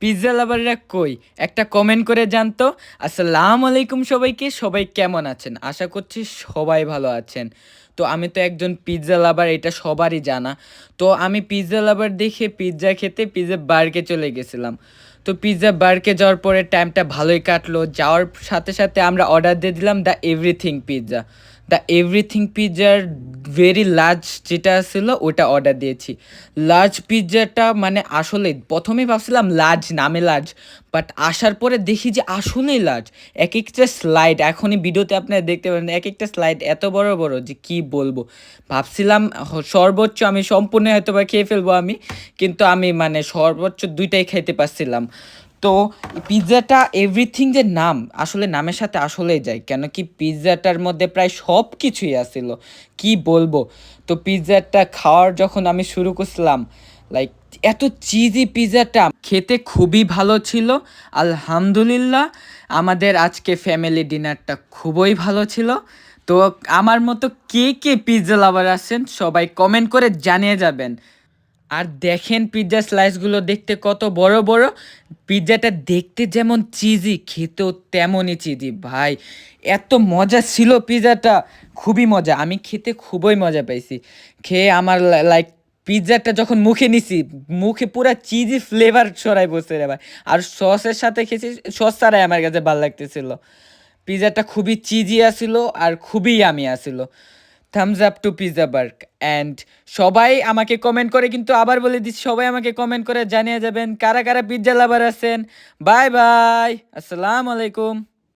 Pizza লাভাররা কই? একটা comment করে জানতো। আসসালামু আলাইকুম সবাইকে। সবাই কেমন আছেন? আশা করছি সবাই ভালো আছেন। তো আমি তো একজন পিৎজা লাভার, এটা সবারই জানা। তো আমি পিৎজা লাভার দেখে পিৎজা খেতে পিৎজা বারকে চলে গেছিলাম। তো পিৎজা বারকে যাওয়ার পরে টাইমটা ভালোই কাটলো। যাওয়ার সাথে সাথে আমরা অর্ডার দিয়ে দিলাম the everything pizza. The everything পিৎজার ভেরি লার্জ যেটা ছিল ওটা অর্ডার দিয়েছি। লার্জ পিৎজাটা মানে আসলেই প্রথমেই ভাবছিলাম লার্জ, নামে লার্জ, বাট আসার পরে দেখি যে আসলেই লার্জ। এক একটা স্লাইড, এখনই ভিডিওতে আপনারা দেখতে পারেন, এক একটা স্লাইড এত বড় বড় যে কি বলবো। ভাবছিলাম সর্বোচ্চ আমি সম্পূর্ণ হয়তো বা খেয়ে ফেলবো আমি, কিন্তু আমি মানে সর্বোচ্চ দুইটাই খাইতে পারছিলাম। তো পিৎজাটা এভরিথিং যে নাম, আসলে নামের সাথে আসলেই যায়, কেন কি পিৎজাটার মধ্যে প্রায় সব কিছুই আসছিল, কি বলবো। তো পিৎজাটা খাওয়ার যখন আমি শুরু করছিলাম, লাইক এত চিজি পিৎজাটা খেতে খুবই ভালো ছিল। আলহামদুলিল্লাহ, আমাদের আজকে ফ্যামিলি ডিনারটা খুবই ভালো ছিল। তো আমার মতো কে কে পিৎজা লাভার আছেন সবাই কমেন্ট করে জানিয়ে যাবেন। আর দেখেন পিৎজা স্লাইসগুলো দেখতে কত বড় বড়। পিৎজাটা দেখতে যেমন চিজি, খেতেও তেমনই চিজি ভাই। এত মজা ছিল পিৎজাটা, খুবই মজা। আমি খেতে খুবই মজা পাইছি। খেয়ে আমার লাইক পিৎজাটা যখন মুখে নিছি, মুখে পুরা চিজি ফ্লেভার ছড়াই বসে রে ভাই। আর সসের সাথে খেয়েছি, সস ছাড়াই আমার কাছে ভালো লাগতেছিল। পিৎজাটা খুবই চিজি আসিল আর খুবই ইয়ামি আসিল। Thumbs up to pizza burger. And সবাই আমাকে কমেন্ট করে, কিন্তু আবার বলে দিচ্ছি, সবাই আমাকে কমেন্ট করে জানিয়ে যাবেন কারা কারা পিৎজা লাভার আছেন। বাই বাই, আসসালামু আলাইকুম।